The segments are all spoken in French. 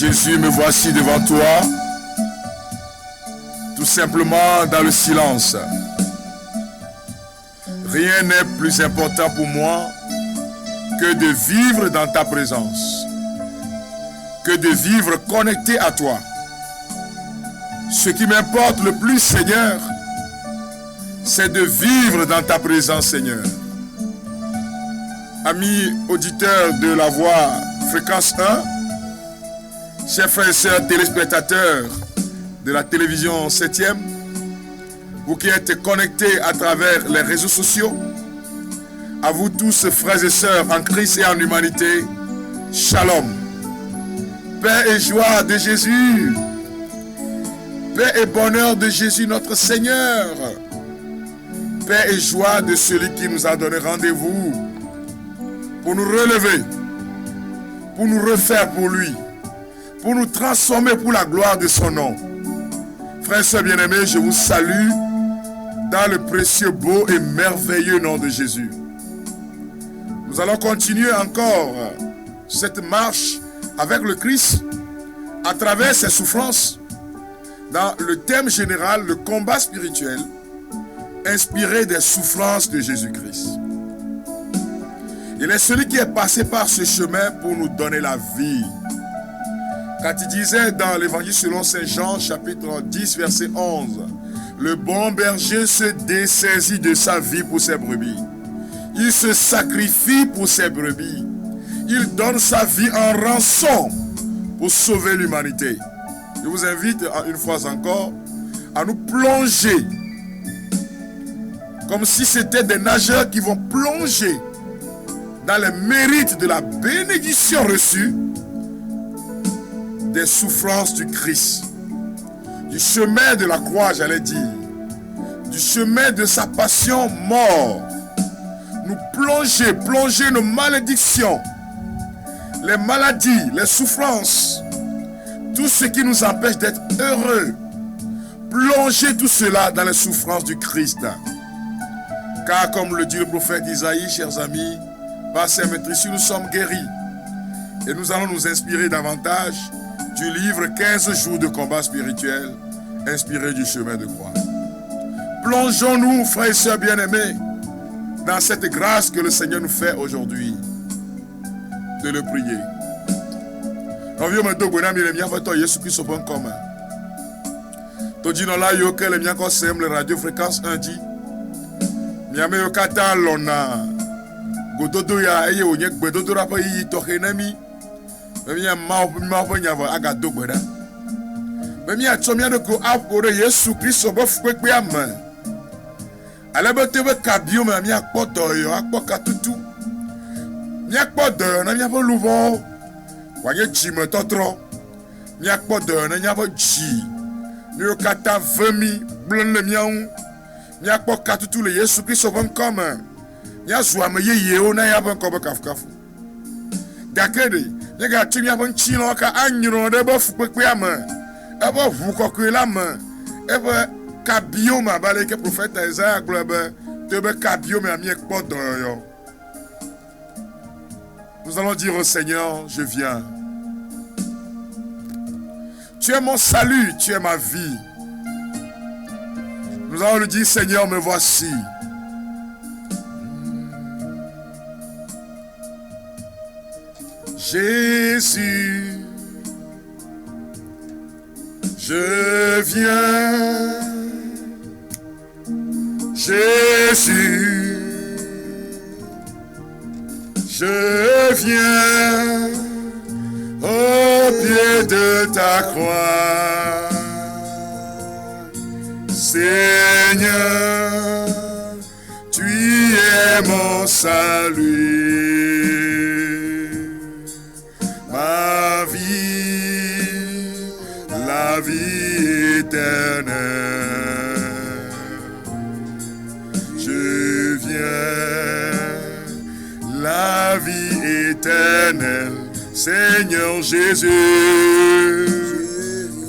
Jésus, me voici devant toi, tout simplement dans le silence. Rien n'est plus important pour moi que de vivre dans ta présence, que de vivre connecté à toi. Ce qui m'importe le plus, Seigneur, c'est de vivre dans ta présence, Seigneur. Amis auditeurs de la voix Fréquence 1, chers frères et sœurs téléspectateurs de la télévision 7e, vous qui êtes connectés à travers les réseaux sociaux, à vous tous frères et sœurs en Christ et en humanité, Shalom. Paix et joie de Jésus, paix et bonheur de Jésus notre Seigneur, paix et joie de celui qui nous a donné rendez-vous pour nous relever, pour nous refaire pour lui, pour nous transformer pour la gloire de son nom. Frères et sœurs bien-aimés, je vous salue dans le précieux, beau et merveilleux nom de Jésus. Nous allons continuer encore cette marche avec le Christ à travers ses souffrances dans le thème général, le combat spirituel inspiré des souffrances de Jésus-Christ. Il est celui qui est passé par ce chemin pour nous donner la vie. Quand il disait dans l'évangile selon Saint Jean, chapitre 10, verset 11, « Le bon berger se dessaisit de sa vie pour ses brebis. Il se sacrifie pour ses brebis. Il donne sa vie en rançon pour sauver l'humanité. » Je vous invite une fois encore à nous plonger comme si c'était des nageurs qui vont plonger dans les mérites de la bénédiction reçue des souffrances du Christ, du chemin de la croix, j'allais dire, du chemin de sa passion mort. Nous plonger nos malédictions, les maladies, les souffrances, tout ce qui nous empêche d'être heureux, plonger tout cela dans les souffrances du Christ. Car comme le dit le prophète Isaïe, chers amis, par ses maîtrises, nous sommes guéris. Et nous allons nous inspirer davantage du livre 15 jours de combat spirituel, inspiré du chemin de croix. Plongeons-nous, frères et sœurs bien-aimés, dans cette grâce que le Seigneur nous fait aujourd'hui, de le prier. Radio Fréquence 1 dit, Miame Yokata Lona, Gododo ya eye onye gbedodo rapa yi toke nami. Memi ya ma nyava aga dogbeda. Memi ya chomia no ko apore Yesu Kristo bo fukwe ama. Alebe be kabio me mi akpoto yo akpoka tutu. Mi akpodo na mi abo luvo. Wanye jime totro. Mi akpodo na mi abo ji. Ni Yokata vemi blon le miaou. Mi akpoka tutu le Yesu Kristo bon comme. Nya zwa me yeye o na ya ban ko be kafukafu. Dakede, nya ga timi abon chi no ka anyiro de bo fukpe ama. E bo vu kokwe la ma. E bo kabio ma bale ke prophète Isaiah globe te be kabio me ami ekpo do yo. Nous allons dire au Seigneur, je viens. Tu es mon salut, tu es ma vie. Nous allons lui dire, Seigneur, me voici. Jésus, je viens. Jésus, je viens au pied de ta croix. Seigneur, tu es mon salut. Ma vie, la vie éternelle. Je viens, la vie éternelle. Seigneur Jésus,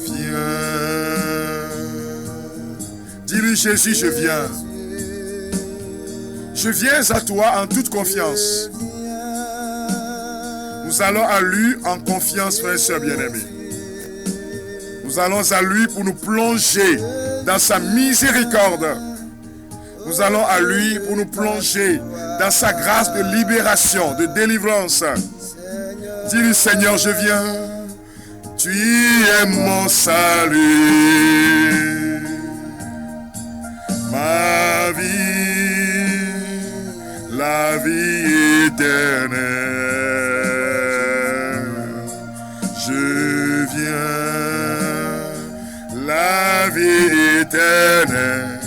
viens. Dis-lui Jésus, je viens. Je viens à toi en toute confiance. Nous allons à lui en confiance, frères et sœurs bien-aimés. Nous allons à lui pour nous plonger dans sa miséricorde. Nous allons à lui pour nous plonger dans sa grâce de libération, de délivrance. Dis-lui, Seigneur, je viens. Tu es mon salut. Ma vie, la vie éternelle. Je viens, la vie éternelle.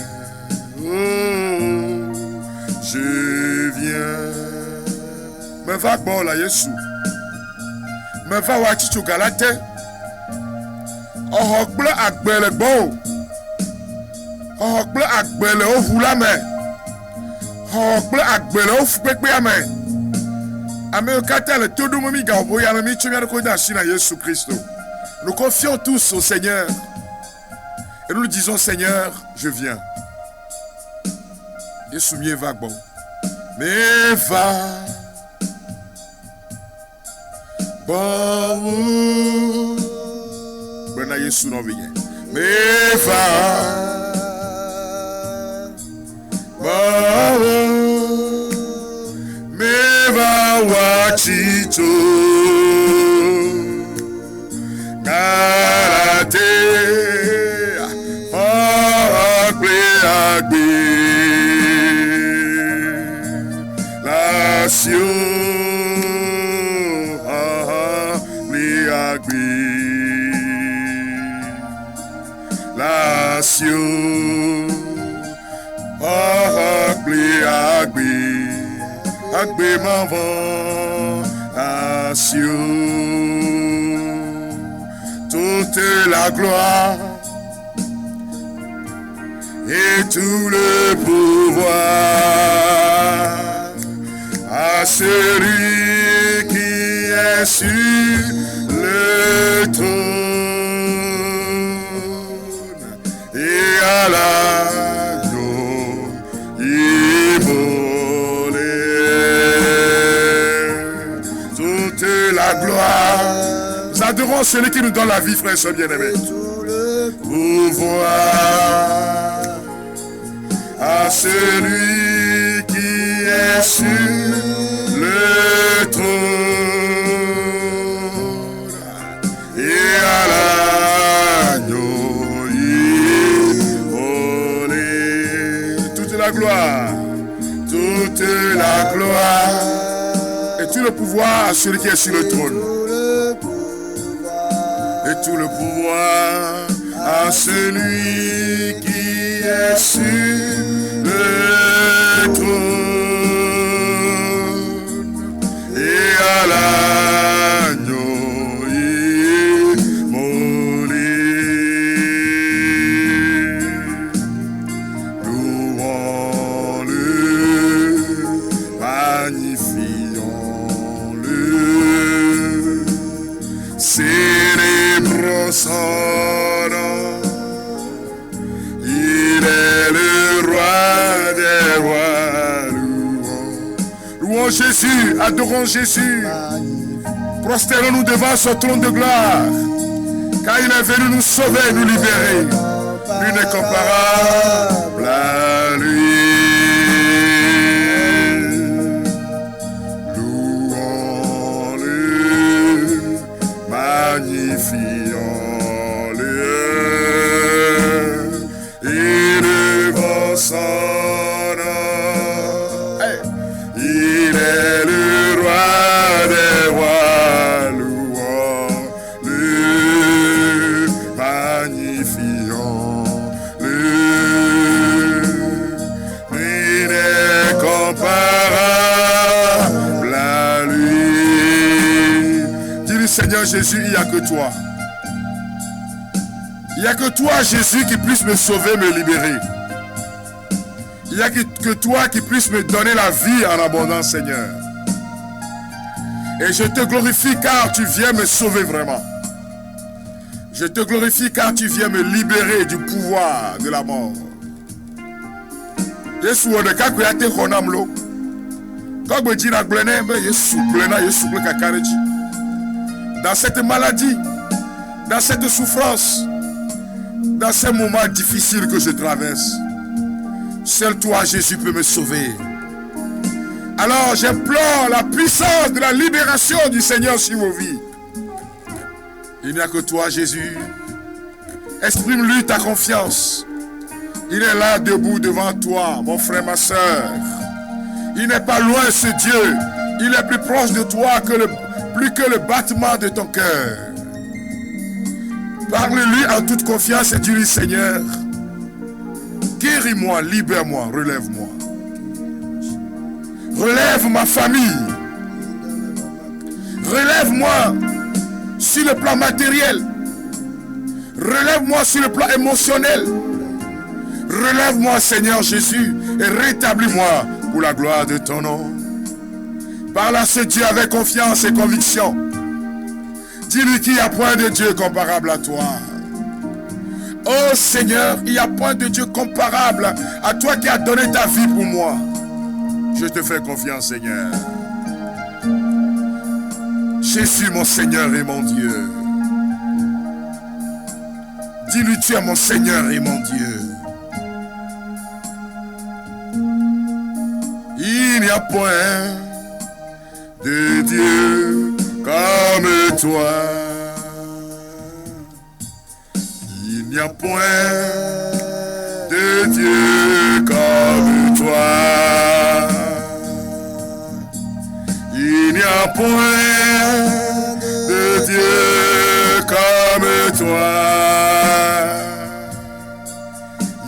Oh, je viens. Me va bon la Yesu. Me va wa chichu galate. Oh ble agbele bon. Oh ble agbele o hulame. Oh ble agbele o fukpe ame. Ame kata le todo momi ga oboya me mi chumia ko da shina Yesu Christ. Nous confions tous au Seigneur. Et nous lui disons, Seigneur, je viens. Yesu mi va bon. Mais va. Bon. Bena Yesu no vient. Mais va. Bon. Mais va wachito. Galate. Agbe m'envant toute la gloire et tout le pouvoir à celui qui est sur le trône et à l'agneau immolé. Toute la gloire, nous adorons celui qui nous donne la vie, frères et sœurs bien-aimés. Pouvoir à celui qui est sur le trône et à l'agneau immolé. Toute la gloire et tout le pouvoir à celui qui est sur le trône. Et tout le pouvoir à celui qui est sur le trône et à l'agneau immolé. Louons-le, magnifions-le, célébrons son nom. Il est le roi des rois. Louons Jésus, adorons Jésus. Prosternons-nous devant son trône de gloire, car il est venu nous sauver, nous libérer. Lui n'est comparable à lui. Louons-le, magnifions-le. Son nom. Hey. Il est le roi des rois, louons-le, magnifions-le. Il est comparable à lui. Dis-lui, Seigneur Jésus, il n'y a que toi. Il n'y a que toi, Jésus, qui puisse me sauver, me libérer. Il n'y a que toi qui puisse me donner la vie en abondance, Seigneur. Et je te glorifie car tu viens me sauver vraiment. Je te glorifie car tu viens me libérer du pouvoir de la mort. Dans cette maladie, dans cette souffrance, dans ces moments difficiles que je traverse. Seul toi, Jésus, peux me sauver. Alors j'implore la puissance de la libération du Seigneur sur vos vies. Il n'y a que toi, Jésus. Exprime-lui ta confiance. Il est là debout devant toi, mon frère, ma soeur. Il n'est pas loin, ce Dieu. Il est plus proche de toi plus que le battement de ton cœur. Parle-lui en toute confiance et dis-lui, Seigneur, guéris-moi, libère-moi, relève-moi. Relève ma famille. Relève-moi sur le plan matériel. Relève-moi sur le plan émotionnel. Relève-moi, Seigneur Jésus, et rétablis-moi pour la gloire de ton nom. Parle à ce Dieu avec confiance et conviction. Dis-lui qu'il n'y a point de Dieu comparable à toi. Oh Seigneur, il n'y a point de Dieu comparable à toi qui as donné ta vie pour moi. Je te fais confiance, Seigneur. Jésus, mon Seigneur et mon Dieu. Dis-lui, tu es mon Seigneur et mon Dieu. Il n'y a point de Dieu comme toi. Il n'y a point de Dieu comme toi. Il n'y a point de Dieu comme toi.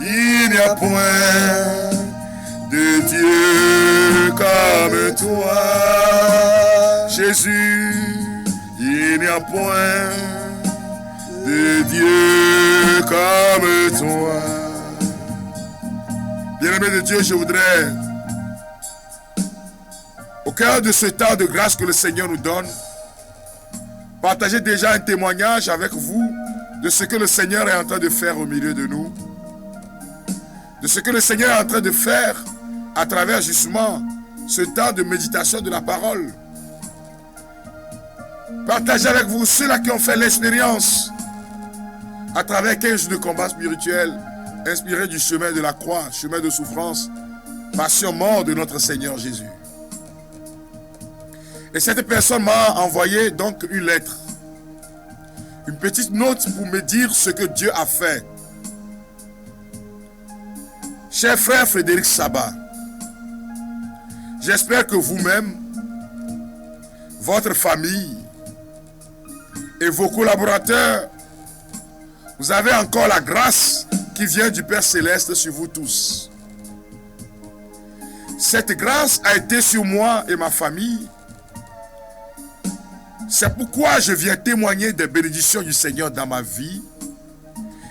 Il n'y a point de Dieu comme toi. Jésus, il n'y a point de Dieu comme toi. Bien-aimé de Dieu, je voudrais, au cœur de ce temps de grâce que le Seigneur nous donne, partager déjà un témoignage avec vous de ce que le Seigneur est en train de faire au milieu de nous. De ce que le Seigneur est en train de faire à travers justement ce temps de méditation de la parole. Partager avec vous ceux-là qui ont fait l'expérience à travers 15 jours de combat spirituel inspiré du chemin de la croix, chemin de souffrance, passion, mort de notre Seigneur Jésus. Et cette personne m'a envoyé donc une lettre, une petite note pour me dire ce que Dieu a fait. Cher frère Frédéric Sabat, j'espère que vous-même, votre famille et vos collaborateurs, vous avez encore la grâce qui vient du Père Céleste sur vous tous. Cette grâce a été sur moi et ma famille. C'est pourquoi je viens témoigner des bénédictions du Seigneur dans ma vie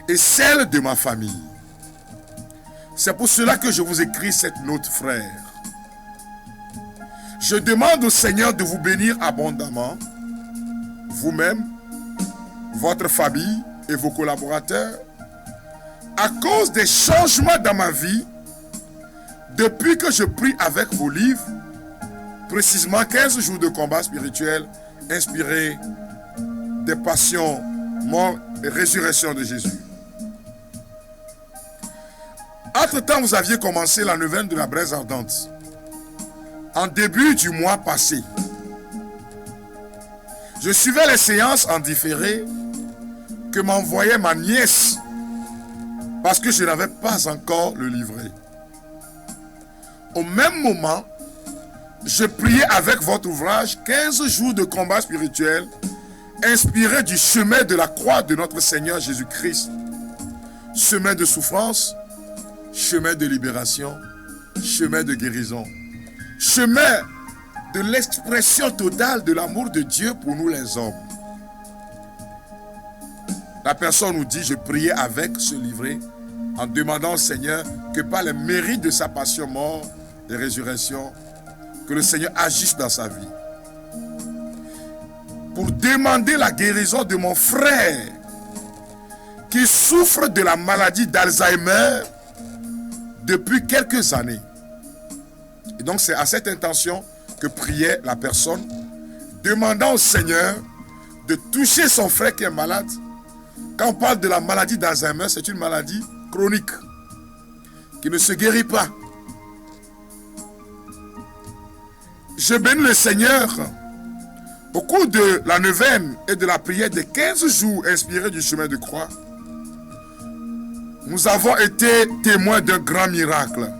et celle de ma famille. C'est pour cela que je vous écris cette note, frère. Je demande au Seigneur de vous bénir abondamment, vous-même, votre famille et vos collaborateurs, à cause des changements dans ma vie, depuis que je prie avec vos livres, précisément 15 jours de combat spirituel, inspirés des passions, mort et résurrection de Jésus. Entre-temps, vous aviez commencé la neuvaine de la braise ardente. En début du mois passé, je suivais les séances en différé que m'envoyait ma nièce parce que je n'avais pas encore le livret. Au même moment, je priais avec votre ouvrage 15 jours de combat spirituel inspiré du chemin de la croix de notre Seigneur Jésus-Christ. Chemin de souffrance, chemin de libération, chemin de guérison. Chemin de l'expression totale de l'amour de Dieu pour nous les hommes. La personne nous dit, je priais avec ce livret en demandant au Seigneur que par les mérites de sa passion, mort et résurrection, que le Seigneur agisse dans sa vie. Pour demander la guérison de mon frère qui souffre de la maladie d'Alzheimer depuis quelques années. Et donc c'est à cette intention que priait la personne, demandant au Seigneur de toucher son frère qui est malade, Quand on parle de la maladie d'Alzheimer, c'est une maladie chronique qui ne se guérit pas. Je bénis le Seigneur. Au cours de la neuvaine et de la prière des 15 jours inspirés du chemin de croix, nous avons été témoins d'un grand miracle.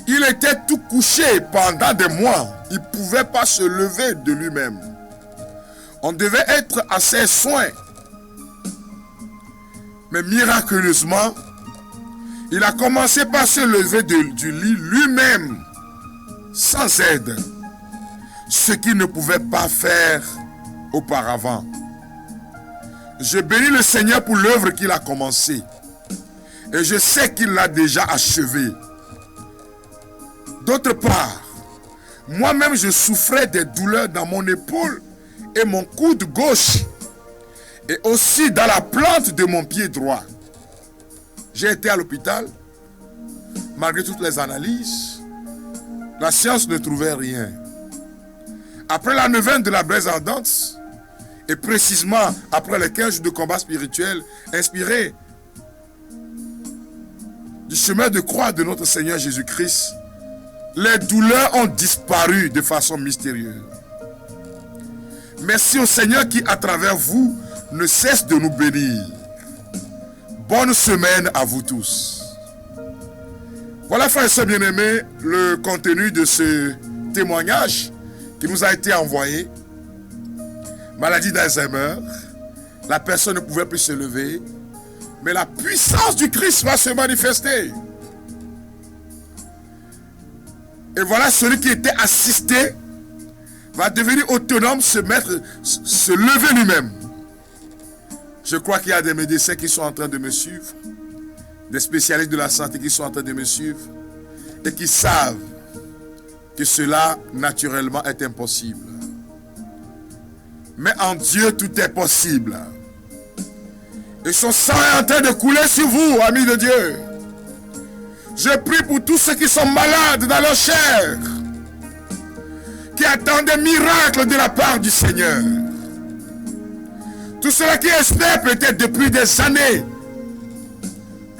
Il était tout couché pendant des mois. Il ne pouvait pas se lever de lui-même. On devait être à ses soins. Mais miraculeusement, il a commencé par se lever du lit lui-même, sans aide. Ce qu'il ne pouvait pas faire auparavant. Je bénis le Seigneur pour l'œuvre qu'il a commencée. Et je sais qu'il l'a déjà achevée. D'autre part, moi-même je souffrais des douleurs dans mon épaule et mon coude gauche. Et aussi dans la plante de mon pied droit. J'ai été à l'hôpital. Malgré toutes les analyses, la science ne trouvait rien. Après la neuvaine de la braise ardente, et précisément après les 15 jours de combat spirituel inspirés du chemin de croix de notre Seigneur Jésus-Christ, les douleurs ont disparu de façon mystérieuse. Merci au Seigneur qui, à travers vous, ne cesse de nous bénir. Bonne semaine à vous tous. Voilà, frères et sœurs bien-aimés, le contenu de ce témoignage qui nous a été envoyé. Maladie d'Alzheimer, la personne ne pouvait plus se lever, mais la puissance du Christ va se manifester. Et voilà, celui qui était assisté va devenir autonome, se lever lui-même. Je crois qu'il y a des médecins qui sont en train de me suivre, des spécialistes de la santé qui sont en train de me suivre et qui savent que cela, naturellement, est impossible. Mais en Dieu, tout est possible. Et son sang est en train de couler sur vous, amis de Dieu. Je prie pour tous ceux qui sont malades dans leur chair, qui attendent des miracles de la part du Seigneur. Tous ceux-là qui espèrent peut-être depuis des années.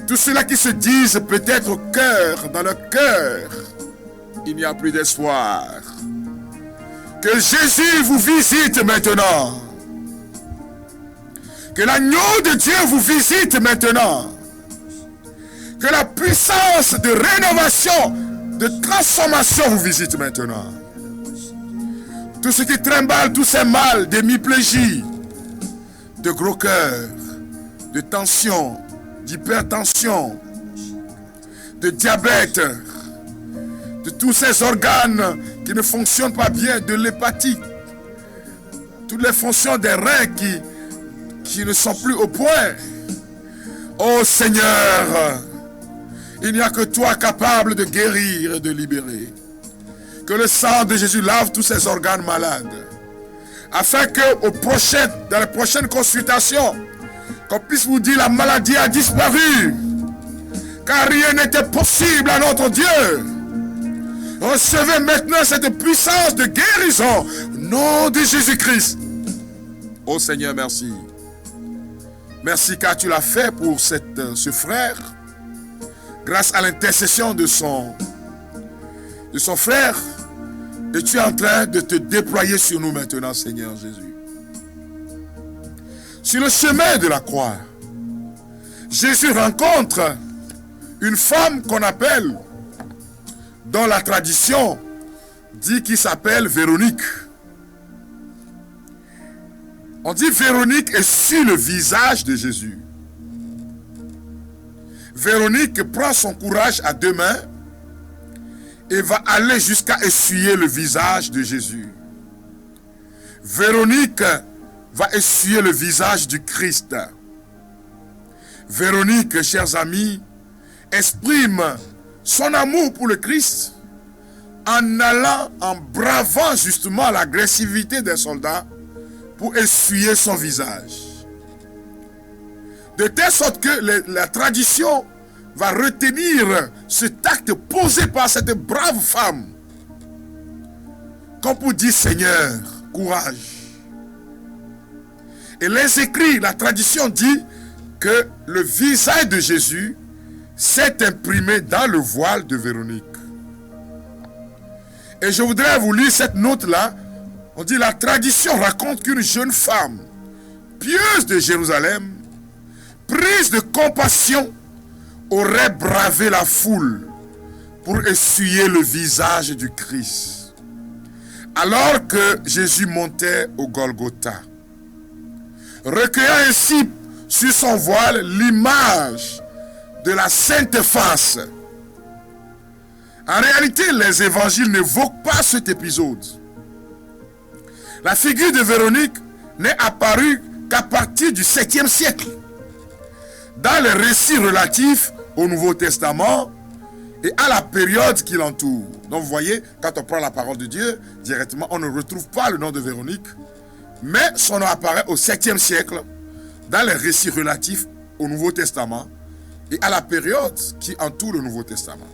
Tous ceux-là qui se disent peut-être au cœur, dans leur cœur, il n'y a plus d'espoir. Que Jésus vous visite maintenant. Que l'agneau de Dieu vous visite maintenant. Que la puissance de rénovation, de transformation vous visite maintenant. Tout ce qui trimballe, tous ces mal, d'hémiplégie, de gros cœur, de tension, d'hypertension, de diabète, de tous ces organes qui ne fonctionnent pas bien, de l'hépatique, toutes les fonctions des reins qui ne sont plus au point. Oh Seigneur, il n'y a que toi capable de guérir et de libérer. Que le sang de Jésus lave tous ces organes malades, afin que dans les prochaines consultations, qu'on puisse vous dire la maladie a disparu, car rien n'était possible à notre Dieu. Recevez maintenant cette puissance de guérison au nom de Jésus-Christ. Oh Seigneur, merci. Merci car tu l'as fait pour ce frère, grâce à l'intercession de son frère. Et tu es en train de te déployer sur nous maintenant, Seigneur Jésus. Sur le chemin de la croix, Jésus rencontre une femme qu'on appelle, dans la tradition, dit qu'il s'appelle Véronique. On dit Véronique est sur le visage de Jésus. Véronique prend son courage à deux mains et va aller jusqu'à essuyer le visage de Jésus. Véronique va essuyer le visage du Christ. Véronique, chers amis, exprime son amour pour le Christ en allant, en bravant justement l'agressivité des soldats pour essuyer son visage. De telle sorte que la tradition va retenir cet acte posé par cette brave femme. Comme pour dire, Seigneur, courage. Et les écrits, la tradition dit que le visage de Jésus s'est imprimé dans le voile de Véronique. Et je voudrais vous lire cette note-là. On dit la tradition raconte qu'une jeune femme, pieuse de Jérusalem, prise de compassion, aurait bravé la foule pour essuyer le visage du Christ, alors que Jésus montait au Golgotha, recueillant ainsi sur son voile l'image de la sainte face. En réalité, les évangiles n'évoquent pas cet épisode. La figure de Véronique n'est apparue qu'à partir du 7e siècle, dans les récits relatifs au Nouveau Testament et à la période qui l'entoure. Donc vous voyez, quand on prend la parole de Dieu, directement, on ne retrouve pas le nom de Véronique, mais son nom apparaît au 7e siècle, dans les récits relatifs au Nouveau Testament et à la période qui entoure le Nouveau Testament.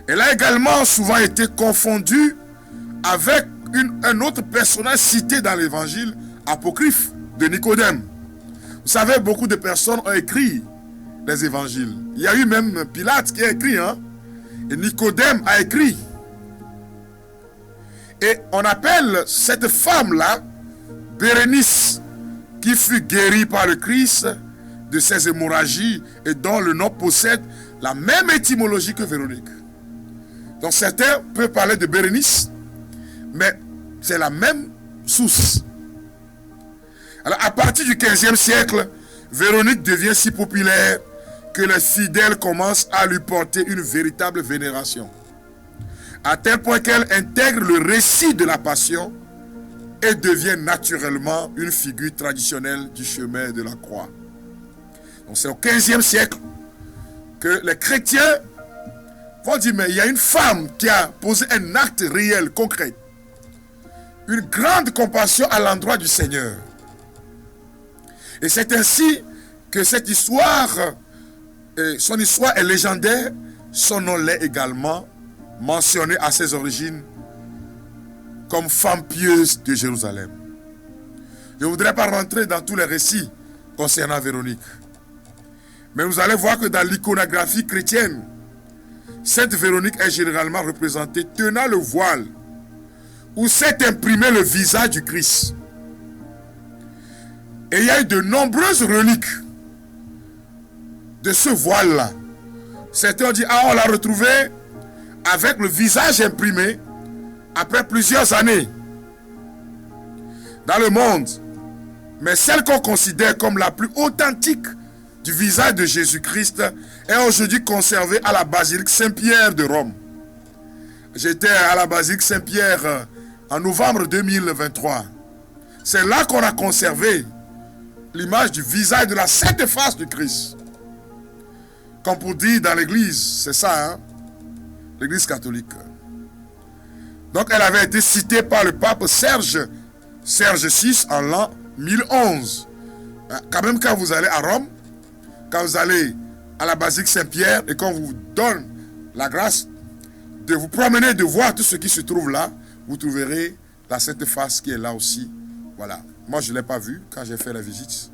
Elle a également souvent été confondue avec un autre personnage cité dans l'évangile apocryphe de Nicodème. Vous savez, beaucoup de personnes ont écrit les évangiles. Il y a eu même Pilate qui a écrit, hein? Et Nicodème a écrit. Et on appelle cette femme-là Bérénice, qui fut guérie par le Christ de ses hémorragies et dont le nom possède la même étymologie que Véronique. Donc certains peuvent parler de Bérénice, mais c'est la même source. Alors à partir du 15e siècle, Véronique devient si populaire que les fidèles commencent à lui porter une véritable vénération, à tel point qu'elle intègre le récit de la Passion et devient naturellement une figure traditionnelle du chemin de la croix. Donc c'est au 15e siècle que les chrétiens vont dire, mais il y a une femme qui a posé un acte réel, concret, une grande compassion à l'endroit du Seigneur. Et c'est ainsi que cette histoire, son histoire est légendaire, son nom l'est également mentionné à ses origines comme femme pieuse de Jérusalem. Je ne voudrais pas rentrer dans tous les récits concernant Véronique, mais vous allez voir que dans l'iconographie chrétienne, Sainte Véronique est généralement représentée tenant le voile où s'est imprimé le visage du Christ. Et il y a eu de nombreuses reliques de ce voile-là. Certains ont dit, ah, on l'a retrouvé avec le visage imprimé après plusieurs années dans le monde. Mais celle qu'on considère comme la plus authentique du visage de Jésus-Christ est aujourd'hui conservée à la basilique Saint-Pierre de Rome. J'étais à la basilique Saint-Pierre en novembre 2023. C'est là qu'on a conservé l'image du visage de la sainte face du Christ. Comme pour dire dans l'église, c'est ça, hein? L'église catholique. Donc elle avait été citée par le pape Serge VI en l'an 1011. Quand même, quand vous allez à Rome, quand vous allez à la basilique Saint-Pierre et qu'on vous donne la grâce de vous promener, de voir tout ce qui se trouve là, vous trouverez la sainte face qui est là aussi. Voilà. Moi, je ne l'ai pas vue quand j'ai fait la visite,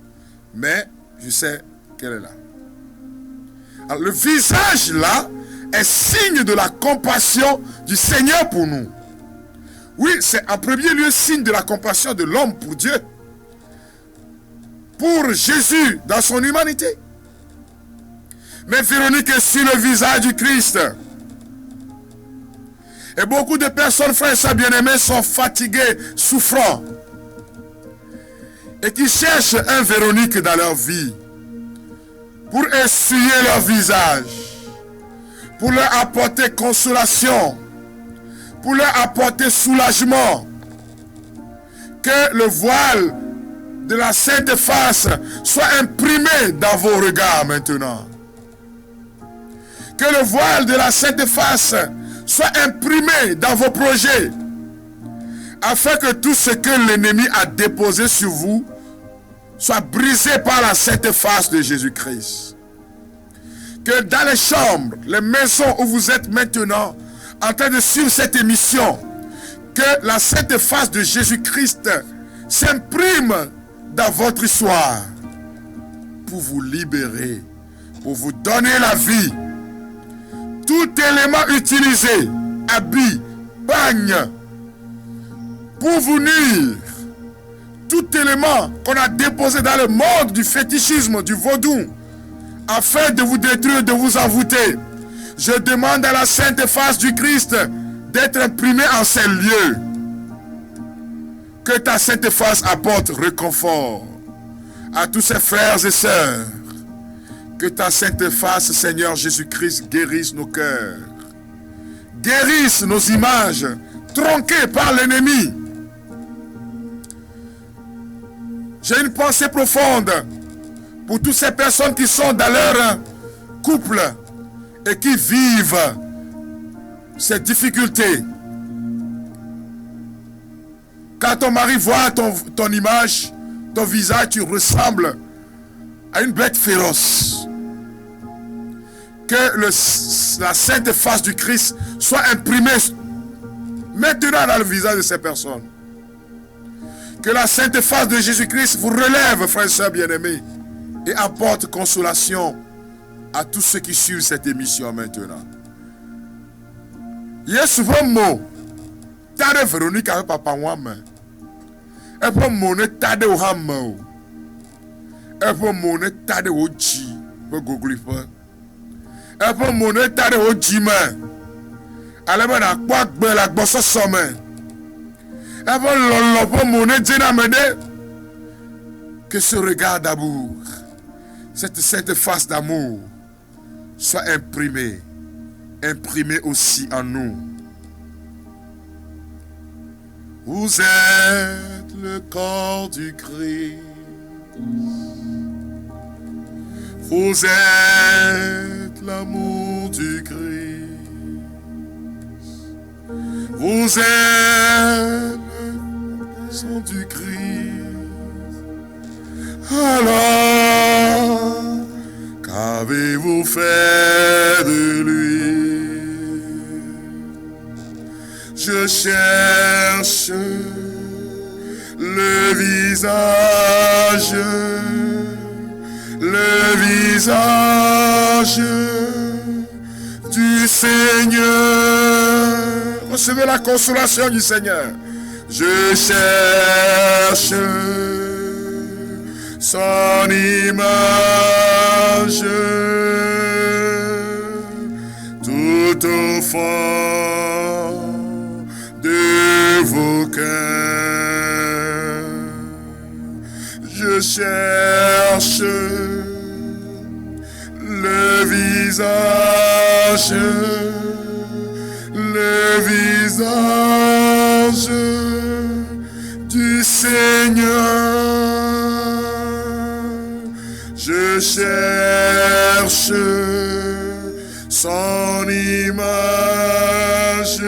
mais je sais qu'elle est là. Alors, le visage là est signe de la compassion du Seigneur pour nous. Oui, c'est en premier lieu signe de la compassion de l'homme pour Dieu, pour Jésus dans son humanité. Mais Véronique est sur le visage du Christ. Et beaucoup de personnes, frères et sœurs bien-aimés, sont fatiguées, souffrant, et qui cherchent un Véronique dans leur vie pour essuyer leur visage, pour leur apporter consolation, pour leur apporter soulagement. Que le voile de la sainte face soit imprimé dans vos regards maintenant. Que le voile de la sainte face soit imprimé dans vos projets, afin que tout ce que l'ennemi a déposé sur vous soit brisé par la sainte face de Jésus-Christ. Que dans les chambres, les maisons où vous êtes maintenant en train de suivre cette émission, que la sainte face de Jésus-Christ s'imprime dans votre histoire pour vous libérer, pour vous donner la vie. Tout élément utilisé, habit, bagne, pour vous nuire, tout élément qu'on a déposé dans le monde du fétichisme, du vaudou, afin de vous détruire, de vous envoûter, je demande à la sainte face du Christ d'être imprimée en ces lieux. Que ta sainte face apporte réconfort à tous ses frères et sœurs. Que ta sainte face, Seigneur Jésus-Christ, guérisse nos cœurs, guérisse nos images tronquées par l'ennemi. J'ai une pensée profonde pour toutes ces personnes qui sont dans leur couple et qui vivent ces difficultés. Quand ton mari voit ton image, ton visage, tu ressembles à une bête féroce. Que la sainte face du Christ soit imprimée maintenant dans le visage de ces personnes. Que la sainte face de Jésus-Christ vous relève, frères et sœurs bien-aimés, et apporte consolation à tous ceux qui suivent cette émission maintenant. Il y a souvent un mot. Tade Véronique avec papa Wame. Et pour mon tade au ham. Et pour mon tade au ji. Pour Google. Et pour mon tade au jima. Alors on a quoi que la bosse sommet. Et pour l'on pour mon djina mede. Que ce regard d'amour, cette sainte face d'amour, soit imprimée aussi en nous. Vous êtes le corps du Christ. Vous êtes l'amour du Christ. Vous êtes le sang du Christ. Alors, qu'avez-vous fait de lui? Je cherche le visage du Seigneur. Recevez la consolation du Seigneur. Je cherche son image tout au fond de vos cœurs. Je cherche le visage du Seigneur. Je cherche son image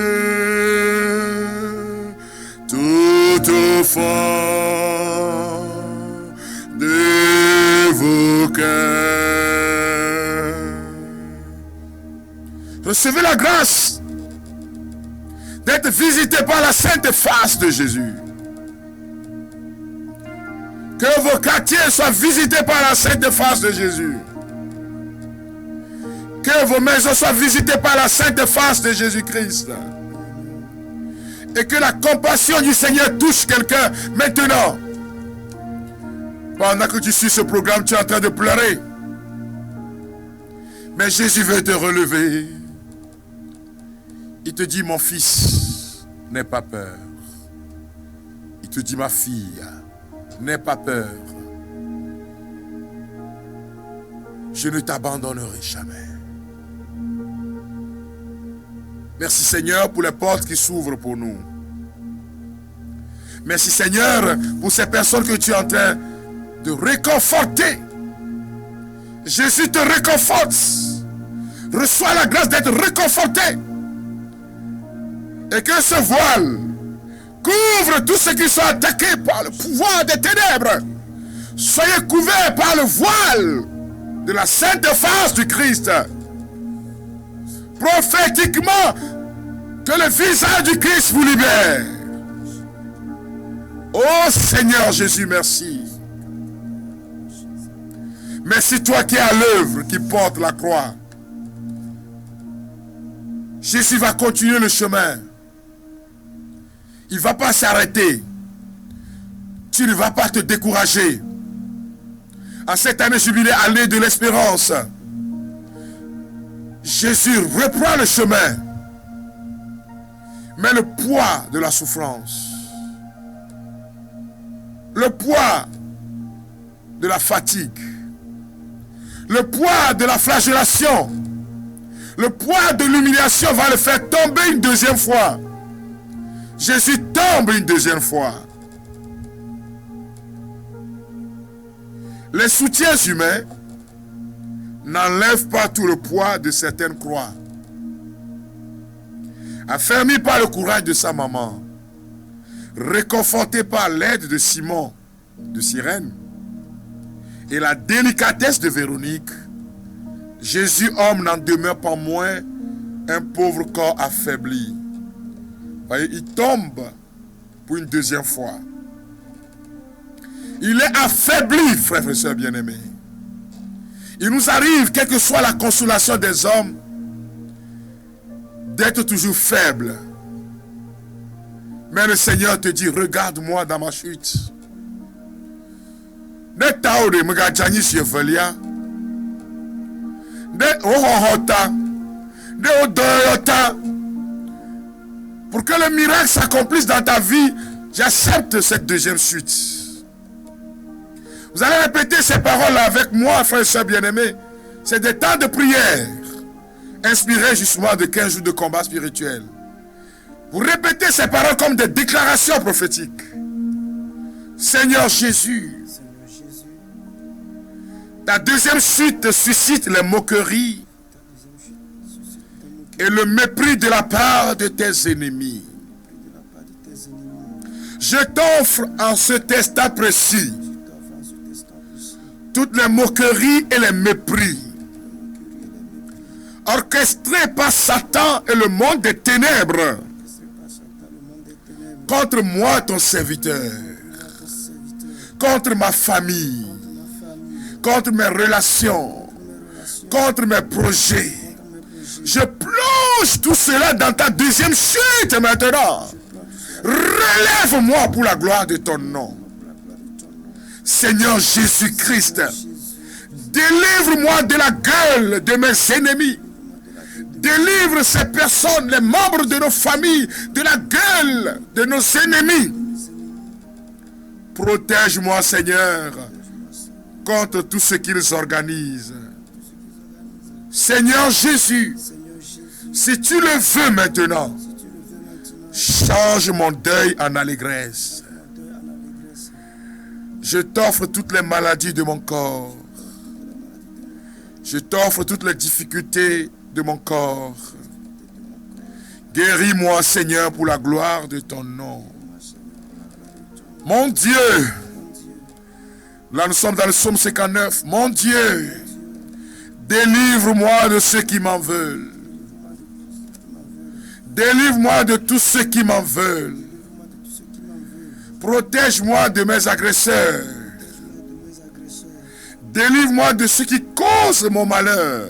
tout au fond de vos cœurs. Recevez la grâce d'être visité par la sainte face de Jésus. Que vos quartiers soient visités par la sainte face de Jésus. Que vos maisons soient visitées par la sainte face de Jésus-Christ. Et que la compassion du Seigneur touche quelqu'un maintenant. Pendant que tu suis ce programme, tu es en train de pleurer. Mais Jésus veut te relever. Il te dit, mon fils, n'aie pas peur. Il te dit, ma fille, n'aie pas peur. Je ne t'abandonnerai jamais. Merci Seigneur pour les portes qui s'ouvrent pour nous. Merci Seigneur pour ces personnes que tu es en train de réconforter. Jésus te réconforte. Reçois la grâce d'être réconforté. Et que ce voile couvre tous ceux qui sont attaqués par le pouvoir des ténèbres. Soyez couverts par le voile de la sainte face du Christ. Prophétiquement, que le visage du Christ vous libère. Oh Seigneur Jésus, merci. Mais c'est toi qui es à l'œuvre, qui porte la croix. Jésus va continuer le chemin. Il ne va pas s'arrêter. Tu ne vas pas te décourager. En cette année jubilée, année de l'espérance, Jésus reprend le chemin. Mais le poids de la souffrance, le poids de la fatigue, le poids de la flagellation, le poids de l'humiliation va le faire tomber une deuxième fois. Jésus tombe une deuxième fois. Les soutiens humains n'enlèvent pas tout le poids de certaines croix. Affermi par le courage de sa maman, réconforté par l'aide de Simon de Cyrène et la délicatesse de Véronique, Jésus homme n'en demeure pas moins un pauvre corps affaibli. Voyez, il tombe pour une deuxième fois. Il est affaibli, frères et sœurs bien-aimés. Il nous arrive, quelle que soit la consolation des hommes, d'être toujours faible. Mais le Seigneur te dit, regarde-moi dans ma chute. Pour que le miracle s'accomplisse dans ta vie, j'accepte cette deuxième chute. Vous allez répéter ces paroles-là avec moi, frères et sœurs bien-aimés. C'est des temps de prière, inspirés justement de 15 jours de combat spirituel. Vous répétez ces paroles comme des déclarations prophétiques. Seigneur Jésus, ta deuxième chute suscite les moqueries et le mépris de la part de tes ennemis. Je t'offre en ce testat précis toutes les moqueries et les mépris orchestrés par Satan et le monde des ténèbres contre moi, ton serviteur, contre ma famille, contre mes relations, contre mes projets. Je plonge tout cela dans ta deuxième chute maintenant. Relève-moi pour la gloire de ton nom. Seigneur Jésus-Christ, délivre-moi de la gueule de mes ennemis. Délivre ces personnes, les membres de nos familles, de la gueule de nos ennemis. Protège-moi, Seigneur, contre tout ce qu'ils organisent. Seigneur Jésus, si tu le veux maintenant, change mon deuil en allégresse. Je t'offre toutes les maladies de mon corps. Je t'offre toutes les difficultés de mon corps. Guéris-moi, Seigneur, pour la gloire de ton nom. Mon Dieu, là nous sommes dans le psaume 59. Mon Dieu, délivre-moi de ceux qui m'en veulent. Délivre-moi de tous ceux qui m'en veulent. Protège-moi de mes agresseurs. Délivre-moi de ceux qui causent mon malheur.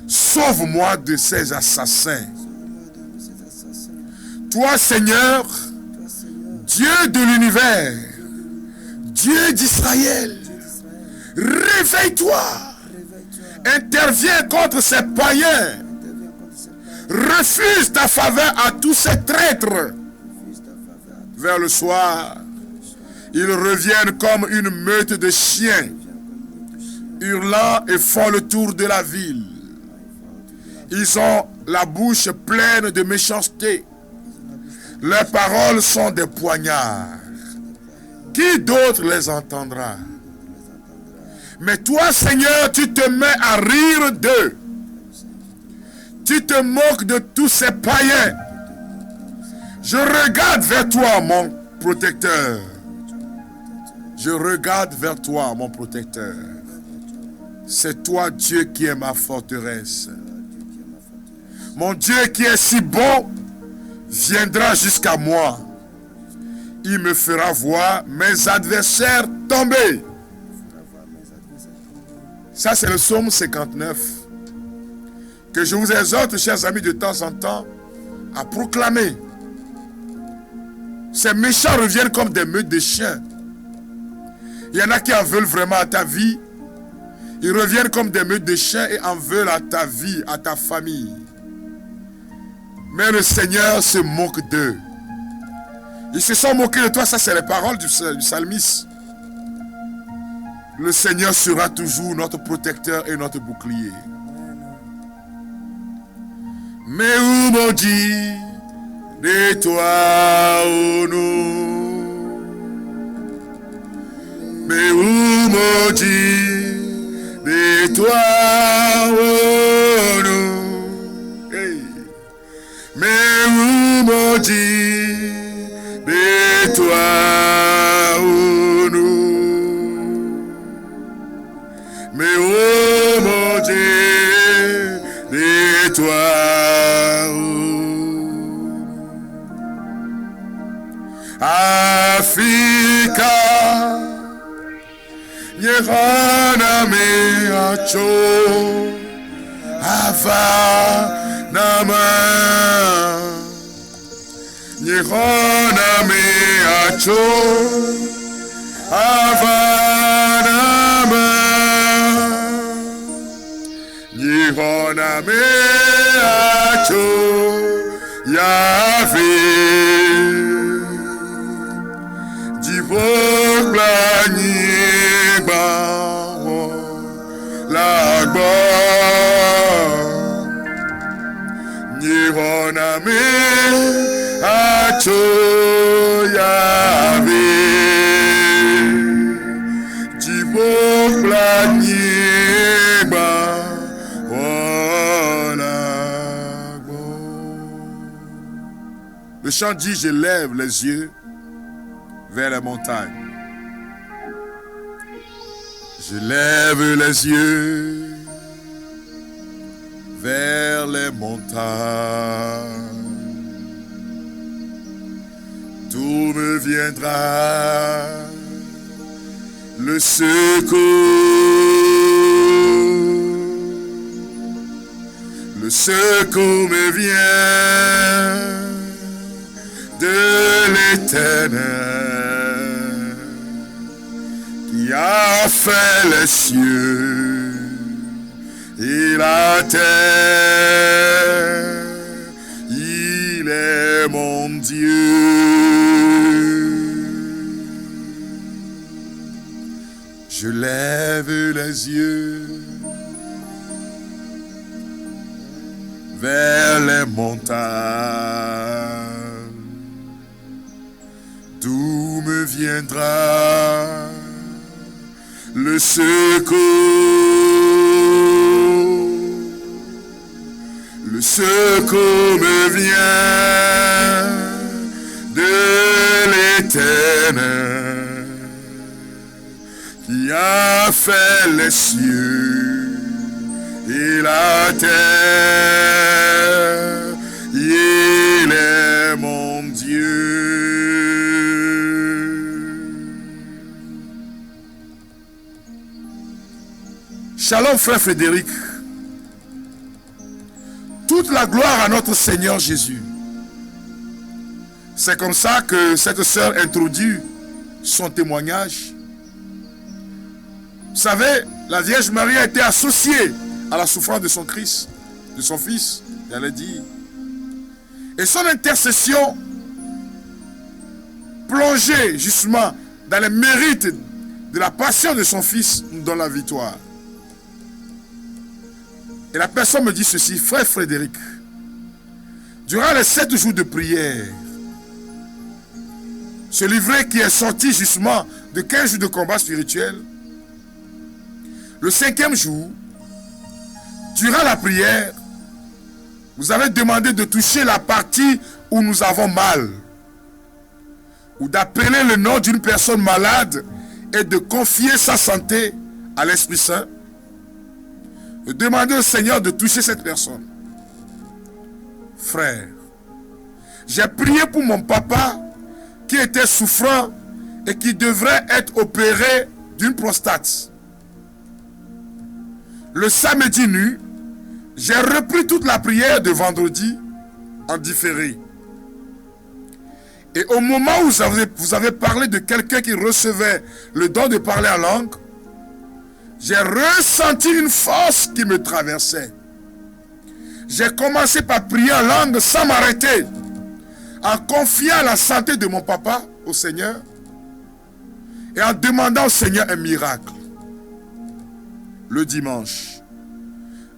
Sauve-moi de ces assassins. Toi, Seigneur, Dieu de l'univers, Dieu d'Israël, réveille-toi. Interviens contre ces païens. Refuse ta faveur à tous ces traîtres. Vers le soir, ils reviennent comme une meute de chiens, hurlant et font le tour de la ville. Ils ont la bouche pleine de méchanceté. Leurs paroles sont des poignards. Qui d'autre les entendra? Mais toi, Seigneur, tu te mets à rire d'eux. Tu te moques de tous ces païens. Je regarde vers toi, mon protecteur. Je regarde vers toi, mon protecteur. C'est toi, Dieu, qui est ma forteresse. Mon Dieu qui est si bon viendra jusqu'à moi. Il me fera voir mes adversaires tomber. Ça, c'est le psaume 59. Que je vous exhorte, chers amis, de temps en temps, à proclamer. Ces méchants reviennent comme des meutes de chiens. Il y en a qui en veulent vraiment à ta vie. Ils reviennent comme des meutes de chiens et en veulent à ta vie, à ta famille. Mais le Seigneur se moque d'eux. Ils se sont moqués de toi, ça c'est les paroles du psalmiste. Le Seigneur sera toujours notre protecteur et notre bouclier. Mais où maudit de toi, oh nous. Mais où maudit de toi, oh nous. Hey. Mais où maudit de toi, oh nous. Mais où maudit de toi, oh. Africa, Nyerana me acho, Ava nama, Nyerana me acho, Ava nama, Nyerana me acho, Yahweh. Le chant dit, je lève les yeux vers les montagnes. Je lève les yeux vers les montagnes. D'où me viendra le secours? Le secours me vient de l'Éternel qui a fait les cieux et la terre. Il est mon Dieu. Je lève les yeux vers les montagnes. D'où me viendra le secours? Le secours me vient de l'Éternel qui a fait les cieux et la terre. Il est mon Dieu. Shalom frère Frédéric. Toute la gloire à notre Seigneur Jésus. C'est comme ça que cette sœur introduit son témoignage. Vous savez, la Vierge Marie a été associée à la souffrance de son Christ, de son Fils, elle a dit. Et son intercession plongée justement dans les mérites de la passion de son Fils nous donne la victoire. Et la personne me dit ceci, frère Frédéric, durant les 7 jours de prière, ce livret qui est sorti justement de 15 jours de combat spirituel, le 5e jour, durant la prière, vous avez demandé de toucher la partie où nous avons mal, ou d'appeler le nom d'une personne malade et de confier sa santé à l'Esprit Saint. De demander au Seigneur de toucher cette personne. Frère, j'ai prié pour mon papa qui était souffrant et qui devrait être opéré d'une prostate. Le samedi nu, j'ai repris toute la prière de vendredi en différé. Et au moment où vous avez parlé de quelqu'un qui recevait le don de parler en langue, j'ai ressenti une force qui me traversait. J'ai commencé par prier en langue sans m'arrêter, en confiant la santé de mon papa au Seigneur et en demandant au Seigneur un miracle. Le dimanche,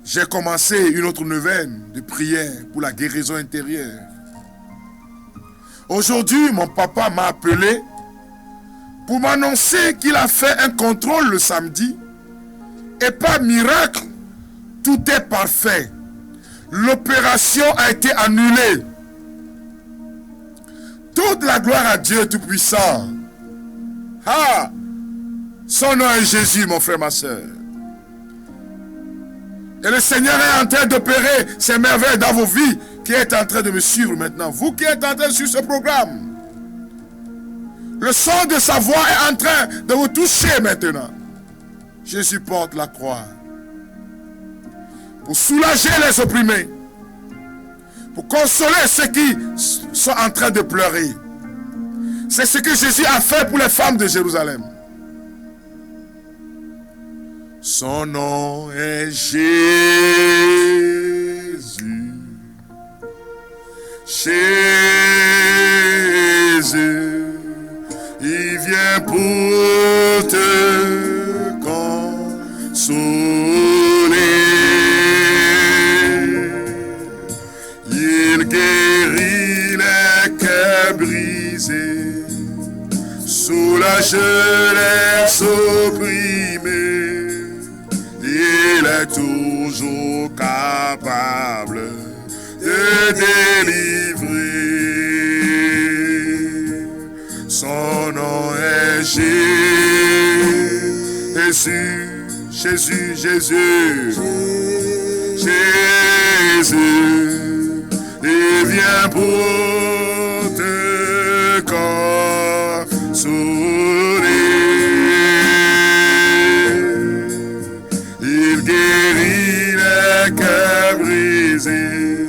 j'ai commencé une autre neuvaine de prière pour la guérison intérieure. Aujourd'hui, mon papa m'a appelé pour m'annoncer qu'il a fait un contrôle le samedi et par miracle, tout est parfait. L'opération a été annulée. Toute la gloire à Dieu Tout-Puissant. Ah! Son nom est Jésus, mon frère, ma soeur. Et le Seigneur est en train d'opérer ces merveilles dans vos vies, qui est en train de me suivre maintenant. Vous qui êtes en train de suivre ce programme. Le son de sa voix est en train de vous toucher maintenant. Jésus porte la croix pour soulager les opprimés, pour consoler ceux qui sont en train de pleurer. C'est ce que Jésus a fait pour les femmes de Jérusalem. Son nom est Jésus. Jésus, il vient pour te consoler. Il guérit les cœurs brisés, soulage les opprimés. Il est toujours capable de délivrer. Son nom est Jésus, Jésus, Jésus, Jésus. Il vient pour te consoler. Il guérit les cœurs brisés,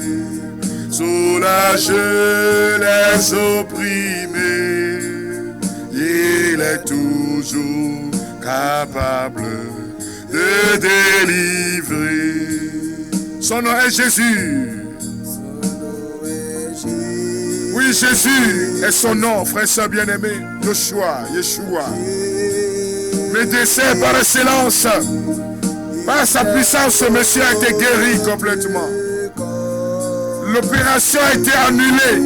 soulage les opprimés. Il est toujours capable de délivrer. Son nom est Jésus. Oui, Jésus est son nom, frère et soeur bien-aimé. Yeshua. Le décès par excellence. Par sa puissance, ce monsieur a été guéri complètement. L'opération a été annulée.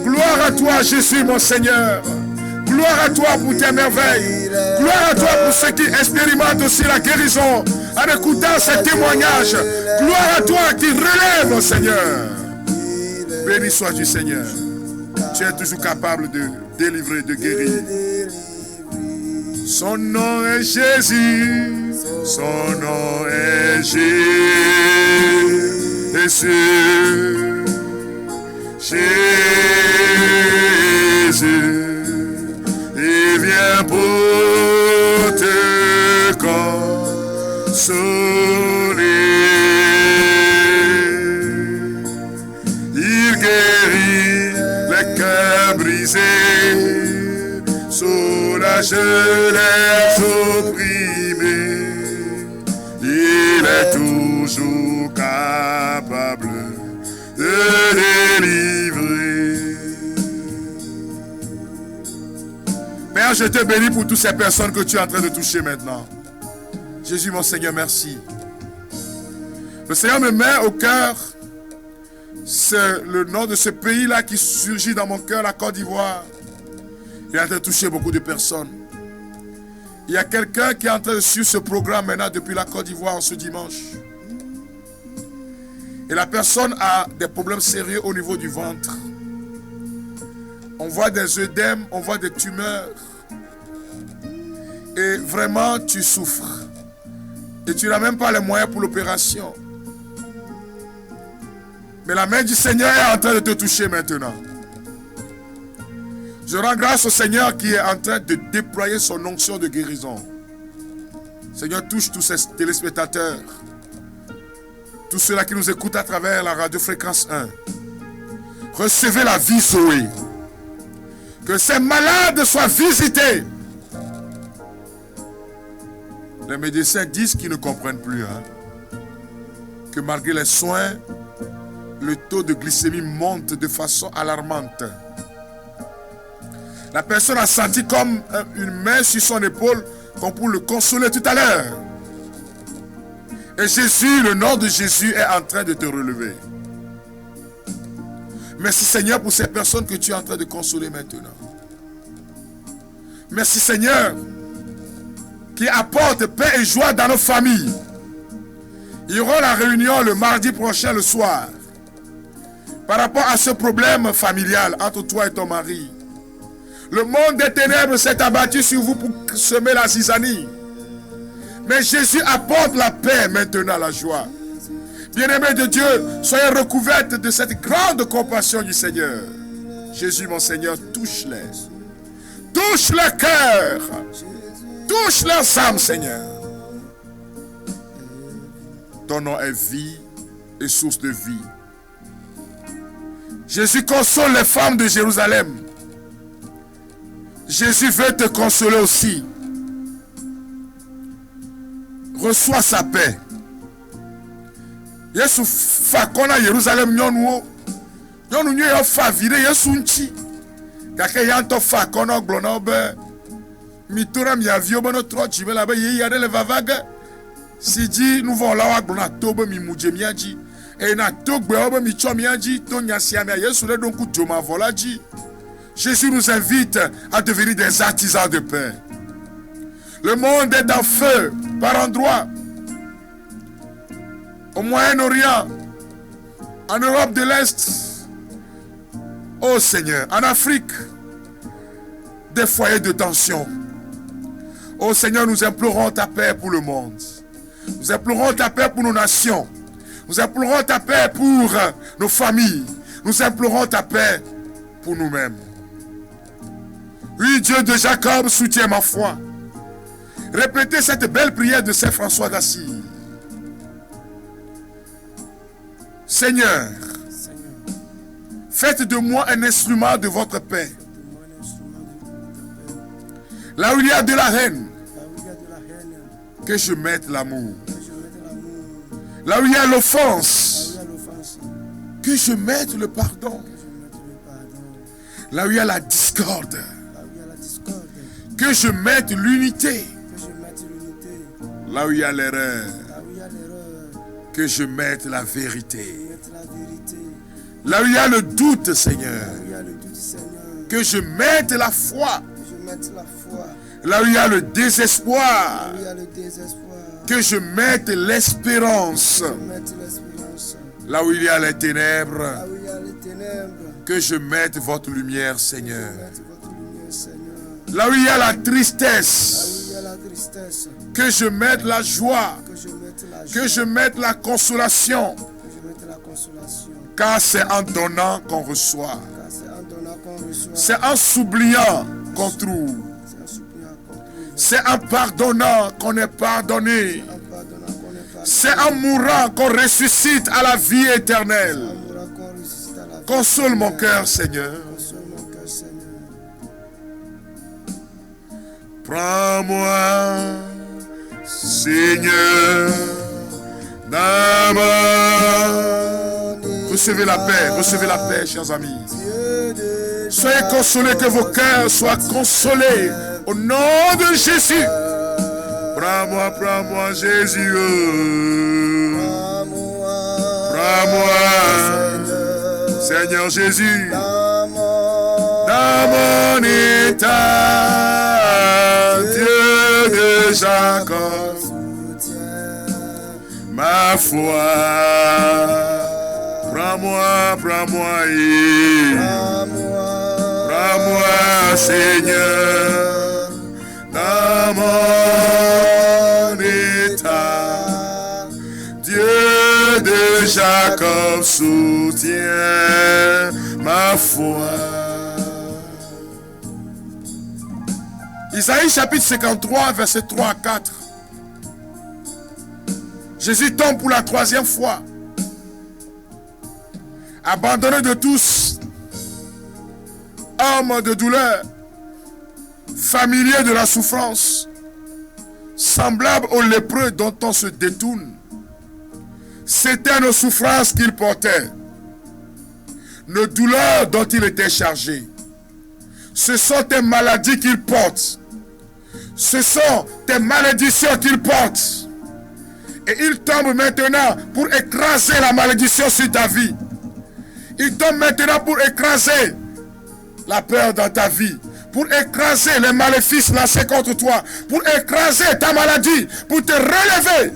Gloire à toi, Jésus, mon Seigneur. Gloire à toi pour tes merveilles. Gloire à toi pour ceux qui expérimentent aussi la guérison en écoutant ces témoignages. Gloire à toi qui relève, mon Seigneur. Béni sois-tu, Seigneur. Tu es toujours capable de délivrer, de guérir. Son nom est Jésus. Son nom est Jésus. Jésus. Il vient pour te consoler. Il guérit les cœurs brisés, soulage les opprimés. Il est toujours capable de délivrer. Père, je te bénis pour toutes ces personnes que tu es en train de toucher maintenant. Jésus, mon Seigneur, merci. Le Seigneur me met au cœur, c'est le nom de ce pays-là qui surgit dans mon cœur, la Côte d'Ivoire. Il est en train de toucher beaucoup de personnes. Il y a quelqu'un qui est en train de suivre ce programme maintenant depuis la Côte d'Ivoire ce dimanche. Et la personne a des problèmes sérieux au niveau du ventre. On voit des œdèmes, on voit des tumeurs. Et vraiment, tu souffres. Et tu n'as même pas les moyens pour l'opération. Mais la main du Seigneur est en train de te toucher maintenant. Je rends grâce au Seigneur qui est en train de déployer son onction de guérison. Seigneur, touche tous ces téléspectateurs, tous ceux-là qui nous écoutent à travers la radio Fréquence 1. Recevez la vie Zoé. Que ces malades soient visités. Les médecins disent qu'ils ne comprennent plus. Que malgré les soins, le taux de glycémie monte de façon alarmante. La personne a senti comme une main sur son épaule, comme pour le consoler tout à l'heure. Et Jésus, le nom de Jésus est en train de te relever. Merci Seigneur pour ces personnes que tu es en train de consoler maintenant. Merci Seigneur qui apporte paix et joie dans nos familles. Il y aura la réunion le mardi prochain le soir par rapport à ce problème familial entre toi et ton mari. Le monde des ténèbres s'est abattu sur vous pour semer la zizanie. Mais Jésus apporte la paix maintenant, la joie. Bien-aimés de Dieu, soyez recouvertes de cette grande compassion du Seigneur. Jésus, mon Seigneur, touche-les. Touche leur cœur. Touche leurs âmes, Seigneur. Ton nom est vie et source de vie. Jésus console les femmes de Jérusalem. Jésus veut te consoler aussi. Reçois sa paix. Yesu fa kona Jérusalem nyonu nyo yo fa vire Yesu nchi. Kake yanto fa kona glona be mitora mi avio bono tro chibe la be yi yade le vavaga. Si dit nous vont là glona tobe mi muje miaji. Et na togbe obe mi cho miaji to nyasia mi Yesu le donc joma volaji. Jésus nous invite à devenir des artisans de paix. Le monde est en feu par endroits. Au Moyen-Orient, en Europe de l'Est, oh Seigneur, en Afrique, des foyers de tension. Oh Seigneur, nous implorons ta paix pour le monde. Nous implorons ta paix pour nos nations. Nous implorons ta paix pour nos familles. Nous implorons ta paix pour nous-mêmes. Oui, Dieu de Jacob, soutiens ma foi. Répétez cette belle prière de Saint François d'Assise. Seigneur, faites de moi un instrument de votre paix. Là où il y a de la haine, que je mette l'amour. Là où il y a l'offense, que je mette le pardon. Là où il y a la discorde, que je mette l'unité. Là où il y a l'erreur, que je mette la vérité. Là où il y a le doute, Seigneur, que je mette la foi. Là où il y a le désespoir, que je mette l'espérance. Là où il y a les ténèbres, que je mette votre lumière, Seigneur. Là où il y a la tristesse, que je mette la joie, que je mette la consolation. Car c'est en donnant qu'on reçoit. C'est en s'oubliant qu'on trouve. C'est en pardonnant qu'on est pardonné. C'est en mourant qu'on ressuscite à la vie éternelle. Console mon cœur, Seigneur. Prends-moi, Seigneur, dans recevez la paix, chers amis. Soyez consolés, que vos cœurs soient consolés au nom de Jésus. Prends-moi, Jésus. Prends-moi, Seigneur Jésus, dans mon état, Dieu de Jacob, ma foi. Prends-moi, prends-moi, Seigneur, dans mon état. Dieu de Jacob soutient ma foi. Isaïe chapitre 53, versets 3 à 4. Jésus tombe pour la 3e fois. Abandonné de tous, homme de douleur, familier de la souffrance, semblable au lépreux dont on se détourne. C'était nos souffrances qu'il portait, nos douleurs dont il était chargé. Ce sont tes maladies qu'il porte. Ce sont tes malédictions qu'il porte. Et il tombe maintenant pour écraser la malédiction sur ta vie. Il tombe maintenant pour écraser la peur dans ta vie, pour écraser les maléfices lancés contre toi, pour écraser ta maladie, pour te relever.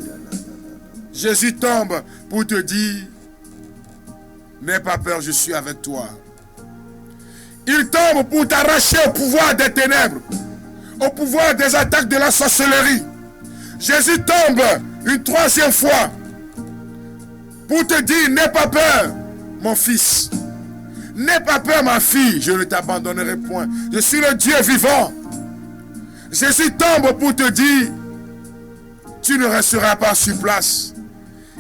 Jésus tombe pour te dire, n'aie pas peur, je suis avec toi. Il tombe pour t'arracher au pouvoir des ténèbres, au pouvoir des attaques de la sorcellerie. Jésus tombe une 3e fois pour te dire, n'aie pas peur, mon fils. N'aie pas peur, ma fille, je ne t'abandonnerai point. Je suis le Dieu vivant. Jésus tombe pour te dire, tu ne resteras pas sur place.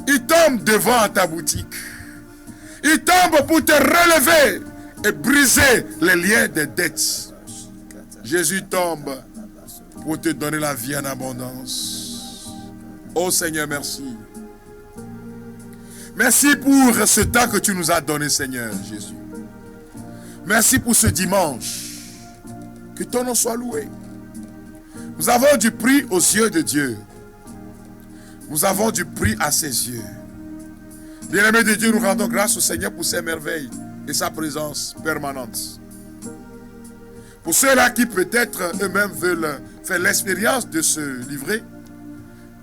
Il tombe devant ta boutique. Il tombe pour te relever et briser les liens des dettes. Jésus tombe pour te donner la vie en abondance. Oh Seigneur, merci. Merci pour ce temps que tu nous as donné, Seigneur Jésus. Merci pour ce dimanche. Que ton nom soit loué. Nous avons du prix aux yeux de Dieu. Nous avons du prix à ses yeux. Bien-aimés de Dieu, nous rendons grâce au Seigneur pour ses merveilles et sa présence permanente. Pour ceux-là qui peut-être eux-mêmes veulent faire l'expérience de se livrer,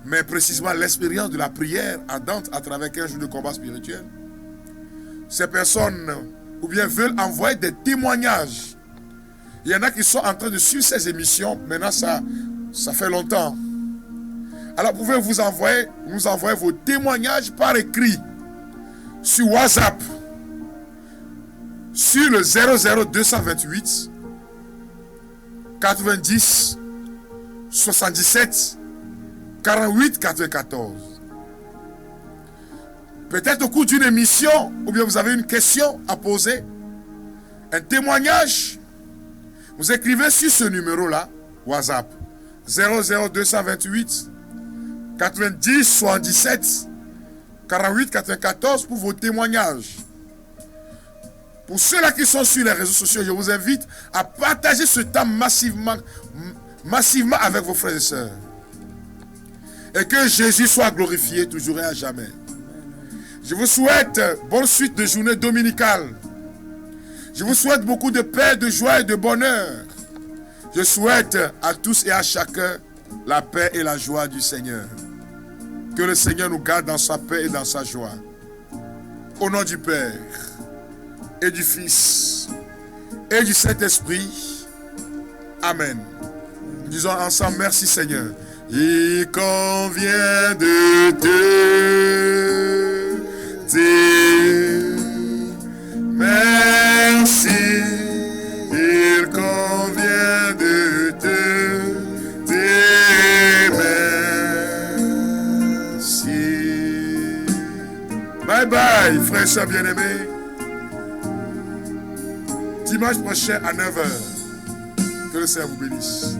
mais précisément l'expérience de la prière ardente à travers 15 jours de combat spirituel, ces personnes ou bien veulent envoyer des témoignages. Il y en a qui sont en train de suivre ces émissions. Maintenant, ça fait longtemps. Alors, vous pouvez nous envoyer vos témoignages par écrit sur WhatsApp, sur le 00228 90 77 48 94. Peut-être au cours d'une émission, ou bien vous avez une question à poser, un témoignage, vous écrivez sur ce numéro-là, WhatsApp, 00228 90 77 48 94 pour vos témoignages. Pour ceux-là qui sont sur les réseaux sociaux, je vous invite à partager ce temps massivement avec vos frères et sœurs. Et que Jésus soit glorifié toujours et à jamais. Je vous souhaite bonne suite de journée dominicale. Je vous souhaite beaucoup de paix, de joie et de bonheur. Je souhaite à tous et à chacun la paix et la joie du Seigneur. Que le Seigneur nous garde dans sa paix et dans sa joie. Au nom du Père et du Fils et du Saint-Esprit. Amen. Disons ensemble, merci Seigneur. Il convient de te dire merci. Il convient de te dire merci. Bye bye, frères et sœurs bien-aimés. Dimanche prochain à 9h. Que le Seigneur vous bénisse.